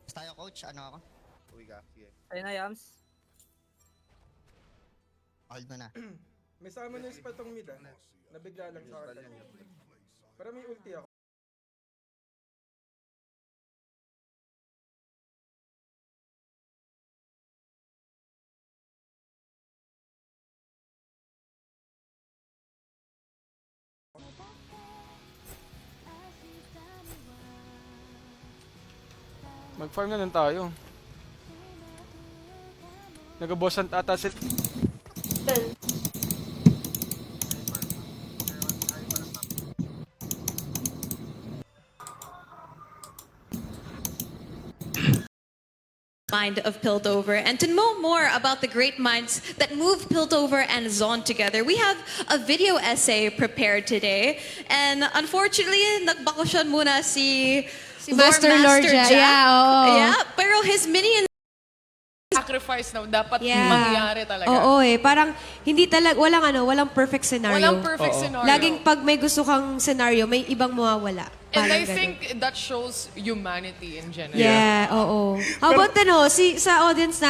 Tayo coach, ano ako? Uwi ka, sige. Ayun na, Yams. Hold mo na. May sama na yung patong mid ah. Nabigla lang sa akin. Pero may ulti ako. Mag-farm na lang tayo. Nag-bossan ata sila. Mind of Piltover. And to know more about the great minds that move Piltover and Zon together, we have a video essay prepared today. And unfortunately, nagbakasyon muna si Master Lordia. Yeah, oo. Yeah, pero his minions sacrifice na dapat mangyari talaga. Oo parang hindi walang perfect scenario. Walang perfect scenario. Laging pag may gusto kang scenario, may ibang mawawala. And Parang I ganun. think that shows humanity in general. Yeah, oo. How about sa audience na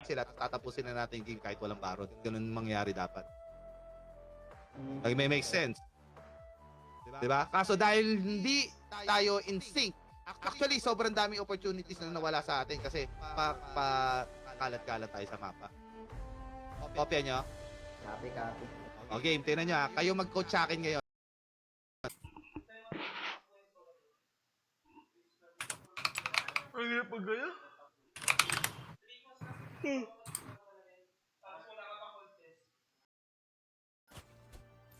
Sila, tatapusin na natin yung game kahit walang Baron. Ganun mangyari dapat. May make sense. Diba? Kaso dahil hindi tayo in sync, actually sobrang daming opportunities na nawala sa atin kasi kalat-kalat tayo sa mapa. Kopya nyo? Copy. O game, tingnan nyo ha. Kayo mag-coach sa akin ngayon.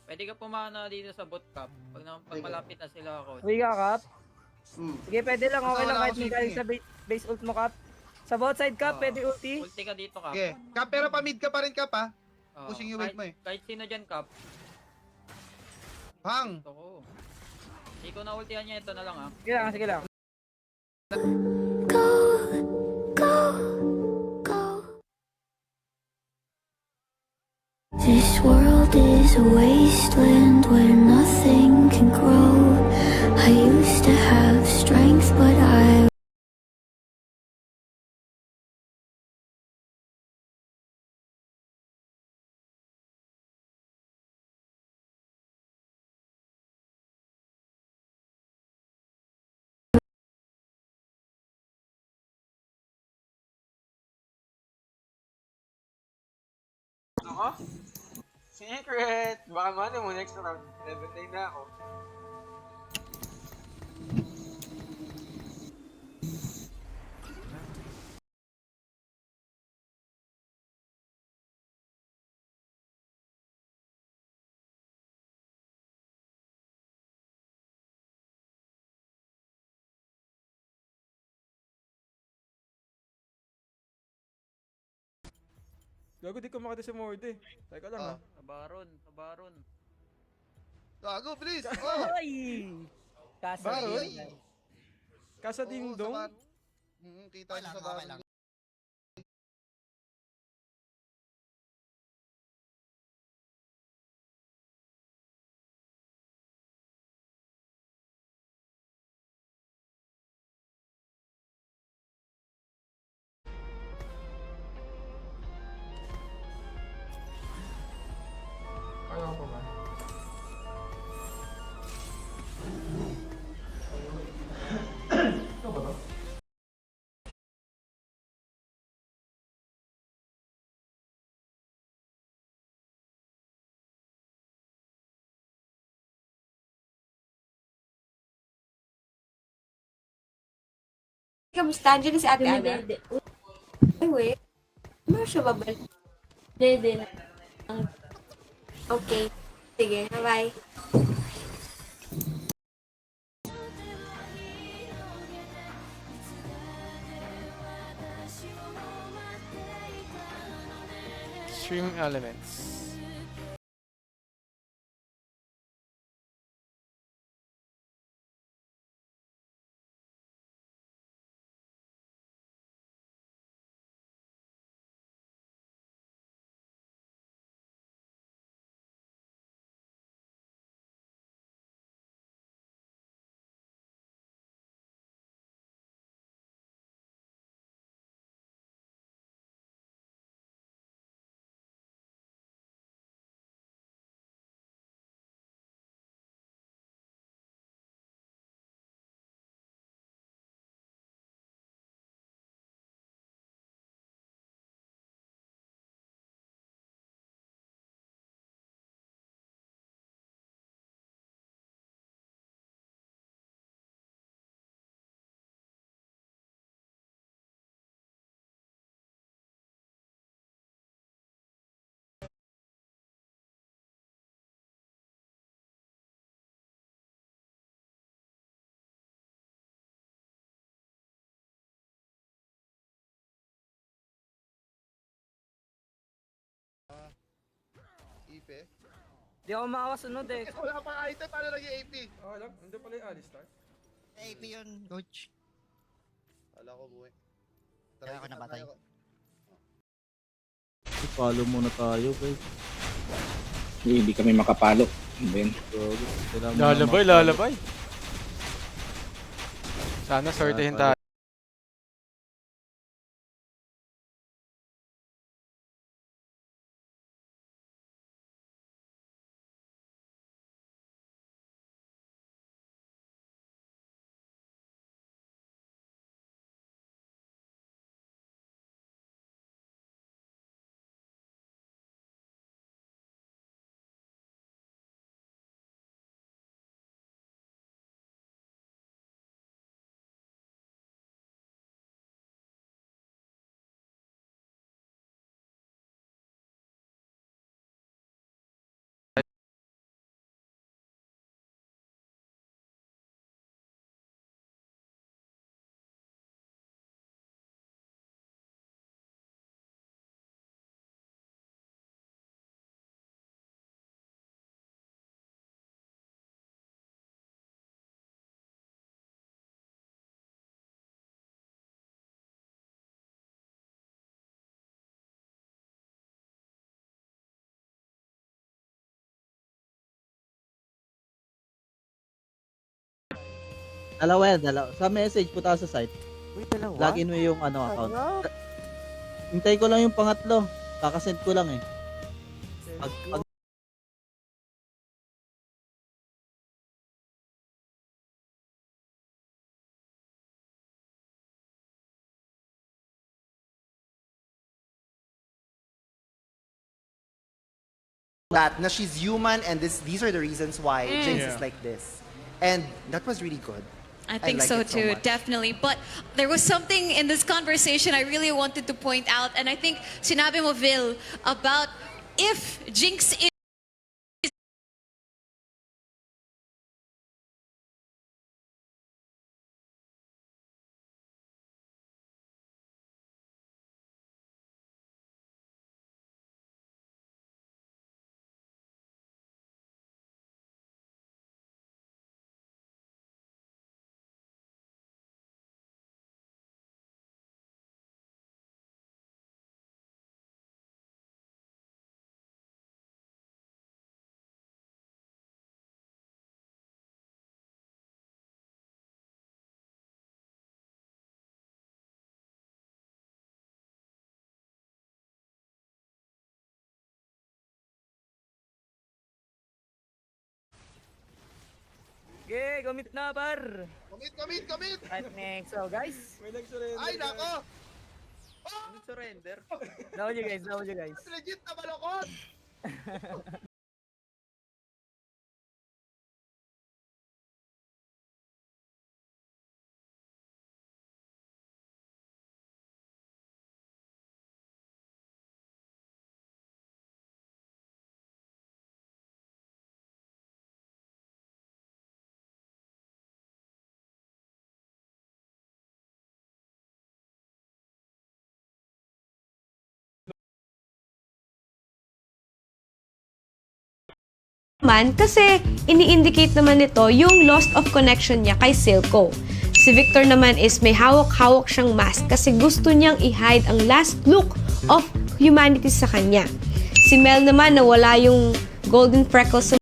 Pwede ka pumana dito sa bot cap. Pag malapit na sila ako. Uwi ka, Kap. Sige, pwede lang. Okay lang kahit may galing sa base ult mo, Kap. Sa bot side, Kap, pwede ulti. Ulti ka dito, Kap. Okay. Kap, pero pa-mid ka pa rin, Kap ha. Oo. Pushing yung weight mo eh. Kahit sino dyan, Kap. Hang! Ito ko. Hindi ko na ultihan niya. Ito na lang, ah. Sige lang. This world is a wasteland where nothing can grow. I used to have strength, but I Secret! Baka mali mo next round. 11 na ako. Gago, di ko makita si Morde. Teka lang, Sa Baron. Gago, please! Oh! Ay! Kasa Baron? din. Kasa Ding Dong. Kita Okay niyo lang, sa okay Baron. lang. kamusta? Andiyan na si Ate Ana? Ay, wait. Ano siya babalik? Dede. Okay. Sige, bye-bye. Extreme Elements. Ipe. Di ako makasunod eh. Wala pang item, paano naging AP? Lang, andun pala yung Alistar. AP yun, coach. Wala ko buhay. Kaya ako nabatay. Follow muna tayo, guys. Hindi kami makapalo. Then, Lalabay, lalabay. Sana sortehin tayo. Dalawa yan, dalawa. Sa message, punta ka sa site. Uy, dalawa? Login mo yung account. Hintay ko lang yung pangatlo. Kakasend ko lang eh. Pag That na she's human and these are the reasons why Jinx Yeah. is like this. And that was really good. I think like so it so too, much. definitely. But there was something in this conversation I really wanted to point out, and I think sinabi mo, Vil, about if Jinx is Okay, gumit na bar. Commit! Right next. So guys, May nag-surrender. Ay, nako! surrender. Now you guys, now you guys. Legit na balokot! Man, kasi ini-indicate naman nito yung loss of connection niya kay Silco. Si Victor naman is may hawak-hawak siyang mask kasi gusto niyang i-hide ang last look of humanity sa kanya. Si Mel naman nawala yung golden freckles sa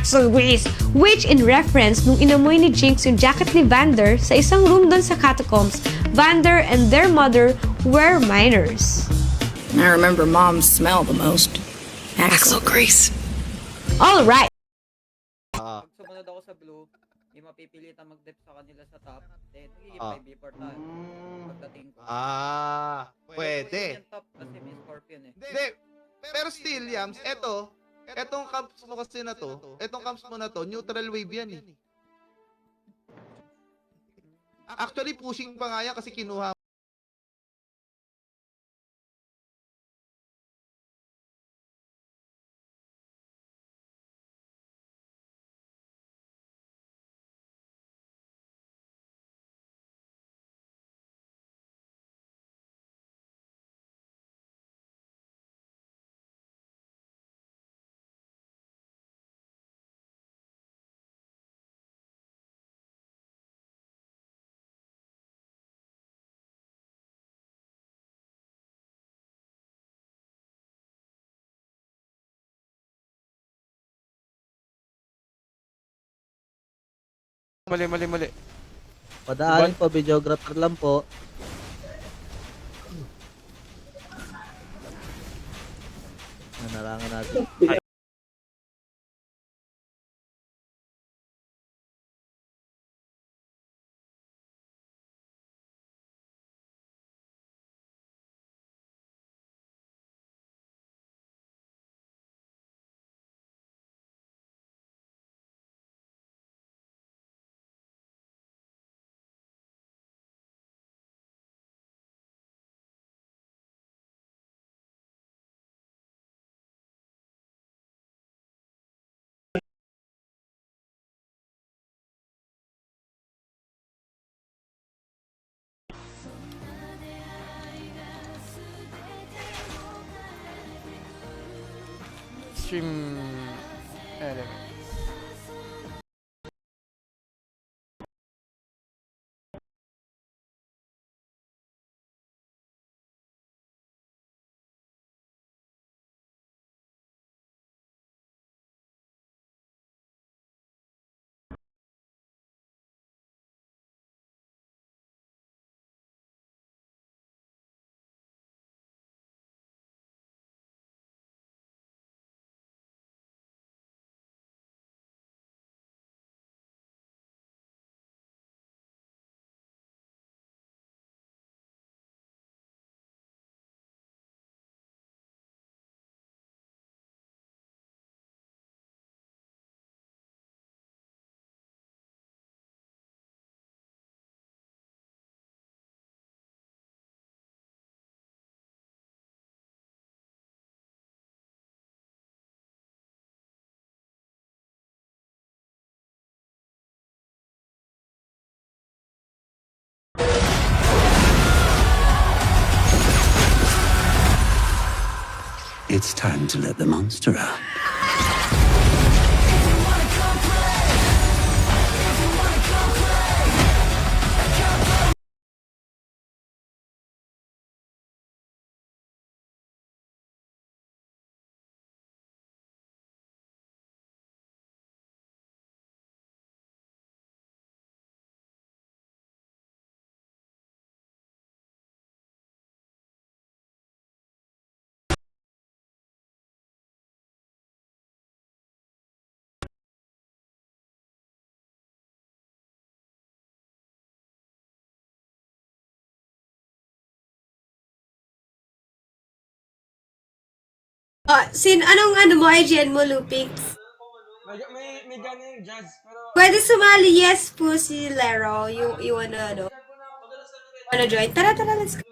Axel Grace, which in reference nung inamoy ni Jinx yung jacket ni Vander sa isang room doon sa catacombs, Vander and their mother were minors. I remember Mom's smell the most. Axel Grace. All right. Pag sumunod ako sa blue, hindi mapipilitan mag-dip sa kanila sa top. Then, magiging 5v4 tayo. Pagdating ko. Pwede. Yung top kasi may Scorpion eh. Hindi. Pero still, Yams, etong camps mo kasi na to, etong camps mo na to, neutral wave yan eh. Actually, pushing pa nga yan kasi kinuha. Mali. Padaanin po, videographer lang po. Nanarangan natin. Stream element. It's time to let the monster out. Anong ano mo, IGN mo, Lupix? May gana yung jazz, pero... Pwede sumali, yes po si Lero. You wanna, wanna join? Tara, let's go.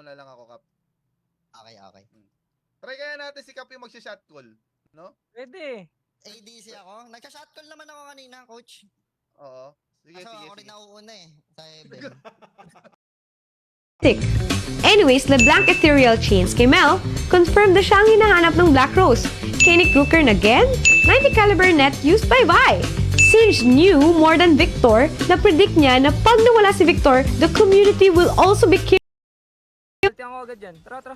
Una lang ako, Kap. Okay, okay. Try kaya natin si Kap yung magsha-shot call, no? Pwede. ADC ako. Nagka-shot call naman ako kanina, coach. Oo. Sige, Kaso sige, ako rin sige. nauuna eh. Sa Heaven. Anyways, LeBlanc Ethereal Chains kay Mel confirmed na siya ang hinahanap ng Black Rose. Kay Nick Rooker na again, 90 caliber net used by Vi. Singe knew more than Victor na predict niya na pag nawala si Victor, the community will also be killed. Ultihan ko agad dyan. Tara.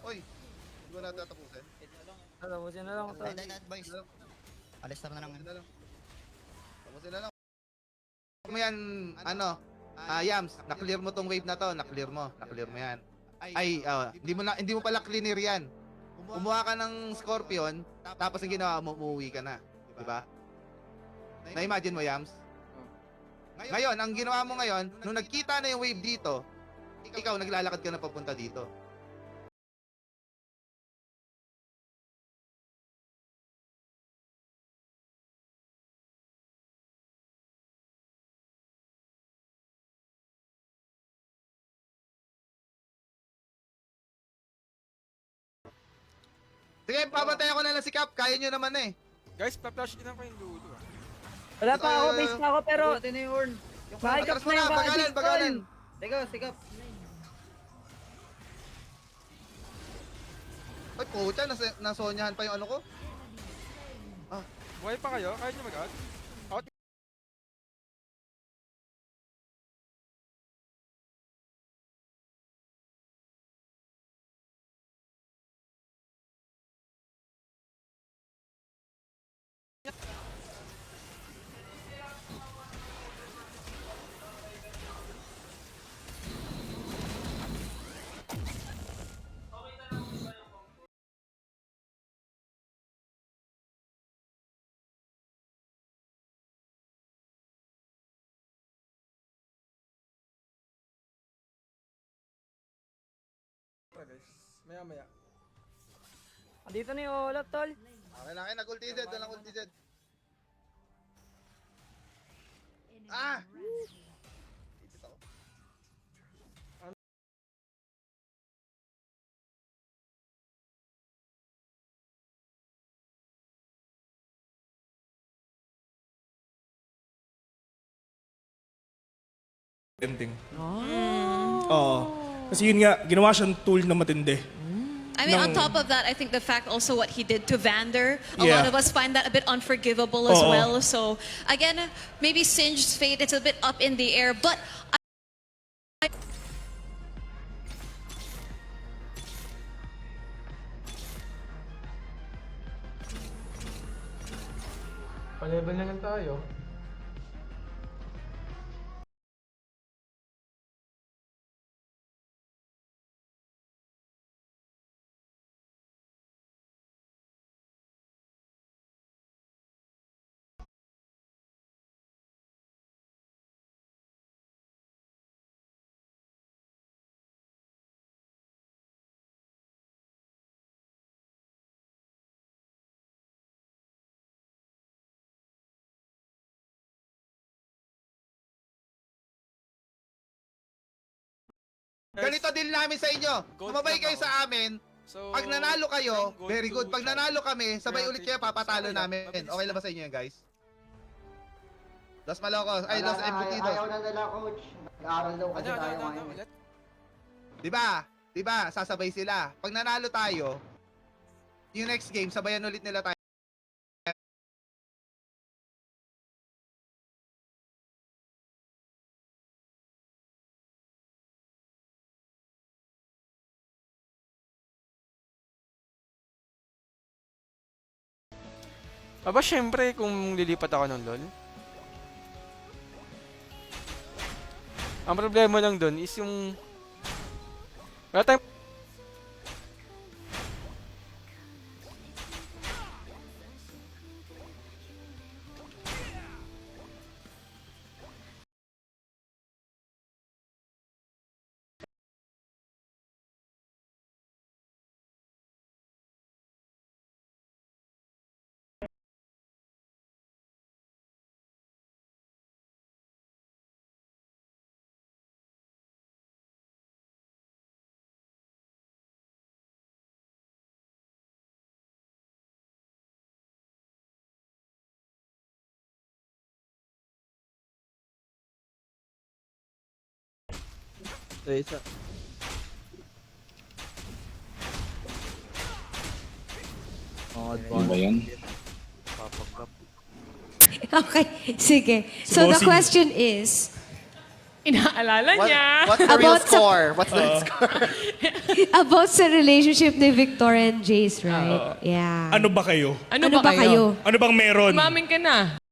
Oy, hindi ko na tatapusin. Tapusin na lang. Ay, boys. Alis na lang. Tapusin na lang. Mo yan, Yams, na-clear mo tong wave na to, na-clear mo yan. Hindi mo pala cleaner yan. Kumuha ka ng Scorpion, tapos ang ginawa mo, umuwi ka na. Diba? Na-imagine mo, Yams? Ngayon, ang ginawa mo ngayon, nung nagkita na yung wave dito, ikaw naglalakad ka na papunta dito. Sige, papatay ako na lang si Cap. Kaya nyo naman eh. Guys, pa-flash din ako yung Lulu. Wala pa ako, base pa ako, pero... Buti na yung horn. Yung Makikap Atras na mo na, yung bagalan, bagalan. Teka, sikap. Ay, puta, nasonyahan pa yung ano ko. Buhay pa kayo? Kaya nyo mag-out? Out? Guys, maya. Dito na yung ulap, tol. Okay lang, nag-ulti Z, walang ulti Z. Ah! Ipit ako. Ending. Oo. Kasi yun nga, ginawa siyang tool na matindi. I mean, on top of that, I think the fact also what he did to Vander, a lot of us find that a bit unforgivable as well. So, again, maybe Singe's fate, it's a bit up in the air, but... Pa-level na lang tayo. Ganito din namin sa inyo. Kumabay kayo sa amin. Pag nanalo kayo, very good. Pag nanalo kami, sabay ulit kayo papatalo namin. Okay lang ba sa inyo yan, guys? Los Malocos. Ay, Los Embutidos. Ayaw na nila, coach. Nag-aaral daw kasi tayo ngayon. Diba? Sasabay sila. Pag nanalo tayo, yung next game, sabayan ulit nila tayo. Aba, syempre, kung lilipat ako ng LoL. Ang problema lang dun is yung Wala tayong... So, isa. Ano ba yan? Okay, sige. So the Bossing. question is, Inaalala niya. What's the real About sa- score? What's the real score? about sa relationship ni Victor and Jace, right? Yeah. Ano ba kayo? Ano ba kayo? Ano bang meron? Umamin ka na.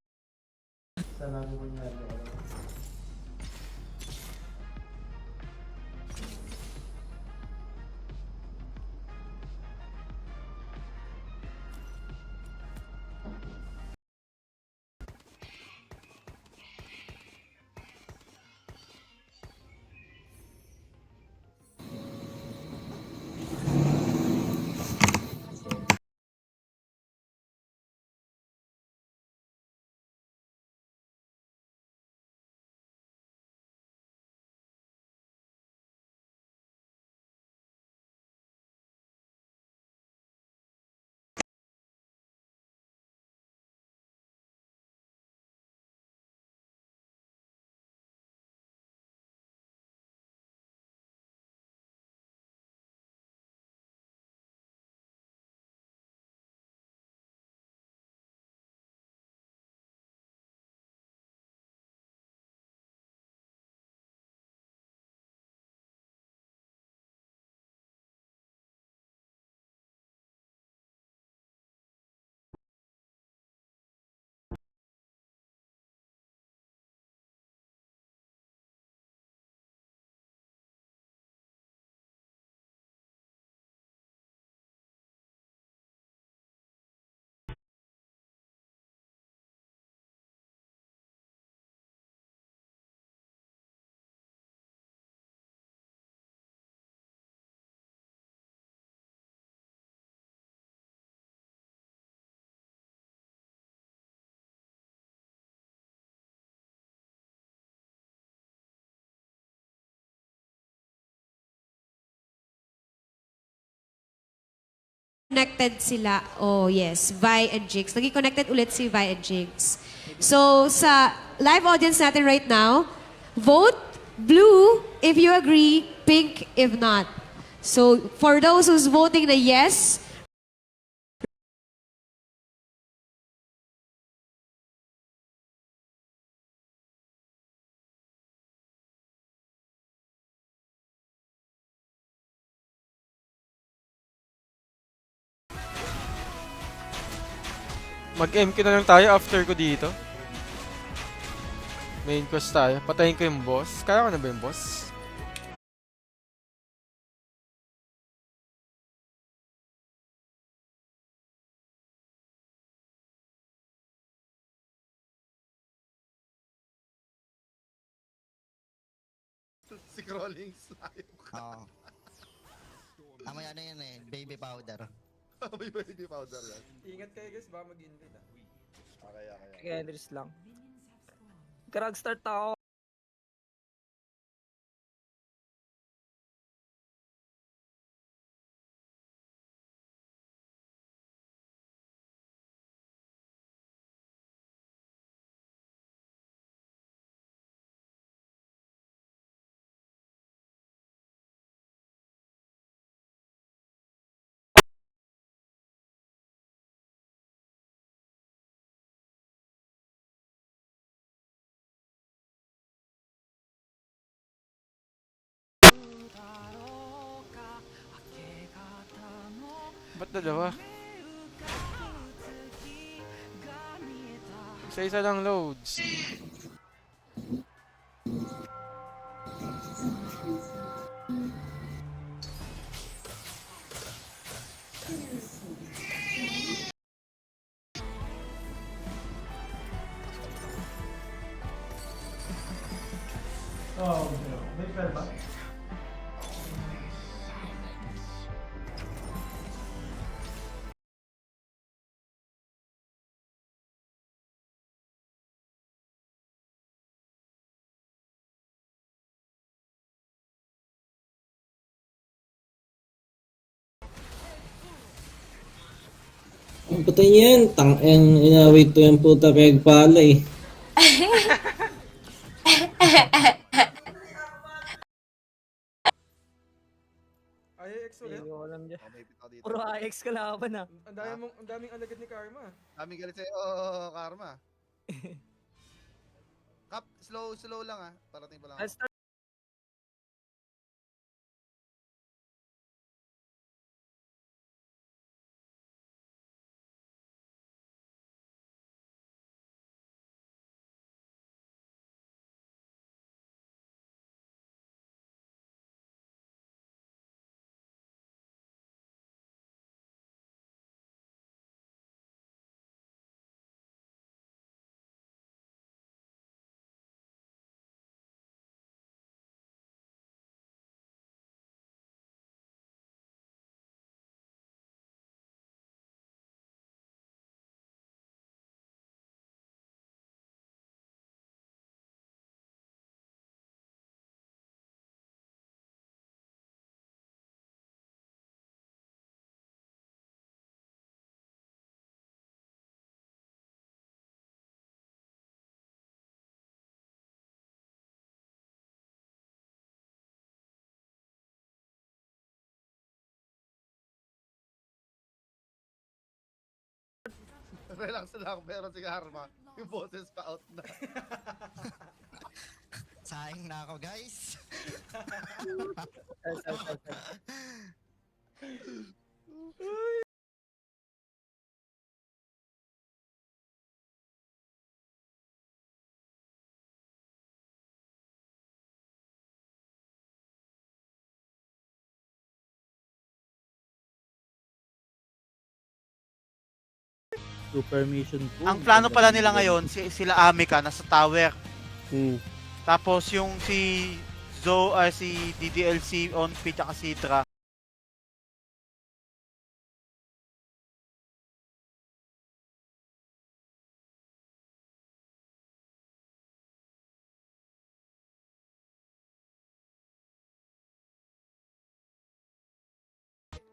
Connected sila. Oh, yes. Vi and Jigs. Naging connected ulit si Vi and Jigs. So, sa live audience natin right now, vote blue if you agree, pink if not. So, for those who's voting na yes, Mag-MQ na lang tayo after ko dito. Main quest tayo. Patayin ko yung boss. Kaya ko na ba yung boss? Si Crawling Slime. Oo. Mamaya na yan eh, baby powder. May baby powder yan. Ingat kayo guys, baka mag-invade ah. Kaya. Sige, Andres lang. Krag-start ako. Ba't dalawa? Isa-isa lang loads. Oh, may spell ba? Ang patay niyan, inawit to yung puta peg pala eh. IX ulit? Hindi ko alam dyan. Oh, may bitaw dito. Puro AX kalaban ah. Ang daming alagad ni Karma. Daming galit sa'yo, Karma. Kap, slow lang ah. Parating pa lang Let's ako. start. Relax lang, pero si Karma, yung boses pa out na. Sayang na ako, guys. Super mission po. Ang plano pala nila ngayon, sila Amika nasa tower. Tapos yung si si DDLC on pitch at si Dra.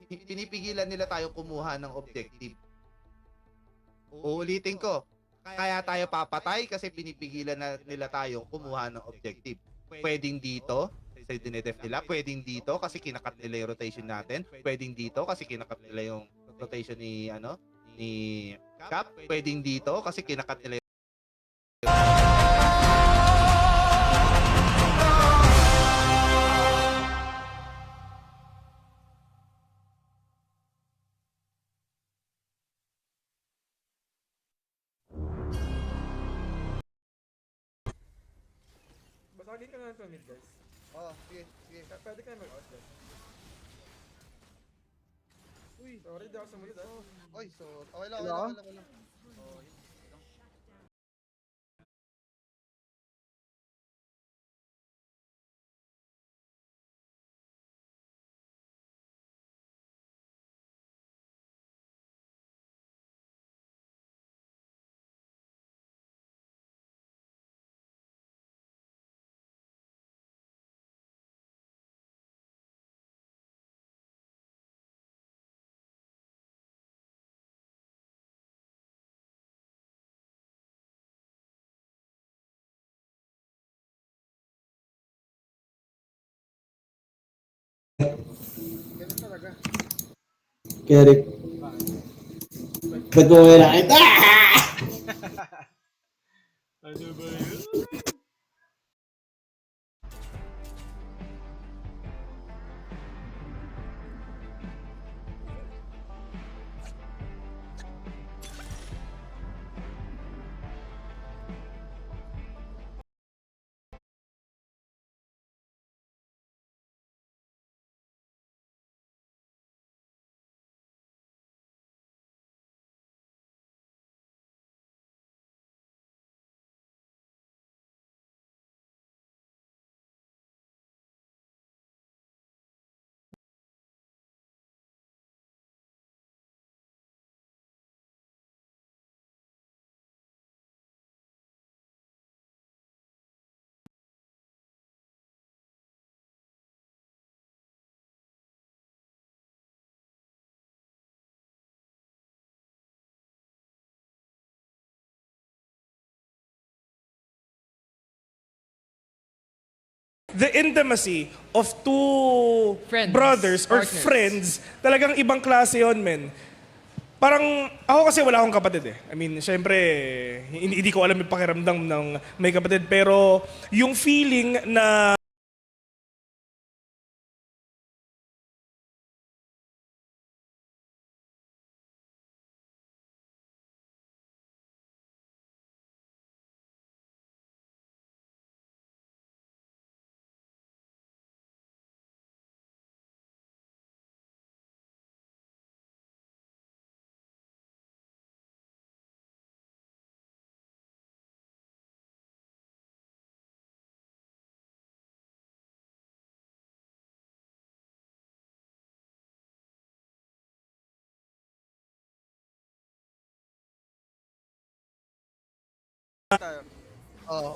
Pinipigilan nila tayo kumuha ng objective. Uulitin ko, kaya tayo papatay kasi pinipigilan na nila tayo kumuha ng objective. Pwedeng dito, sa dinedef nila, pwedeng dito kasi kinakat nila yung rotation natin, pwedeng dito kasi kinakat nila yung rotation ni Cap, pwedeng dito kasi kinakat nila yung Basagin ka na ito mid guys. sige. Pwede kayo mag-out guys. Uy, sorry, di ako sumunod Oy, so, okay lang. Ganun talaga. Kerek. Ba't mo may nakita? Ano ba yun? The intimacy of two brothers or partners. friends, talagang ibang klase yon, men. Parang, ako kasi wala akong kapatid eh. I mean, syempre, hindi ko alam yung pakiramdam ng may kapatid. Pero, yung feeling na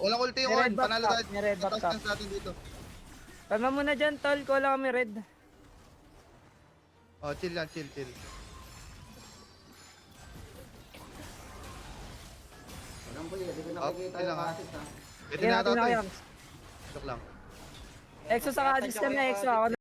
Walang ulti yung May on. red back Panalo top, tayo. may red back top. Chance natin dito. Kalma muna dyan, tol. Ko wala kami red. Chill lang, chill. Chill lang ha. Pwede Sige na natin ito. na kayo. Joke lang. Exo sa Kadis kami, Exo. Ako na.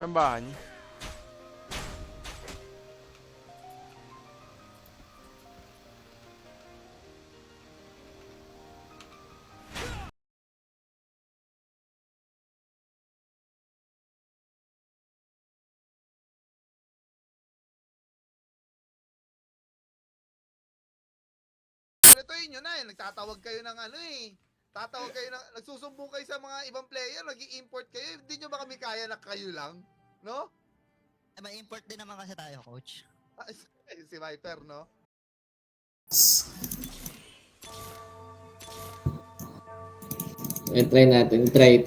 Ang bahan. Itoin nyo na nagtatawag kayo ng tatawag kayo ng, nagsusumbong kayo sa mga ibang player, nag-i-import kayo, hindi nyo ba kami kaya na kayo lang? No? May import din naman kasi tayo, coach. Si Viper, no? Try natin. Try.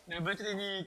Never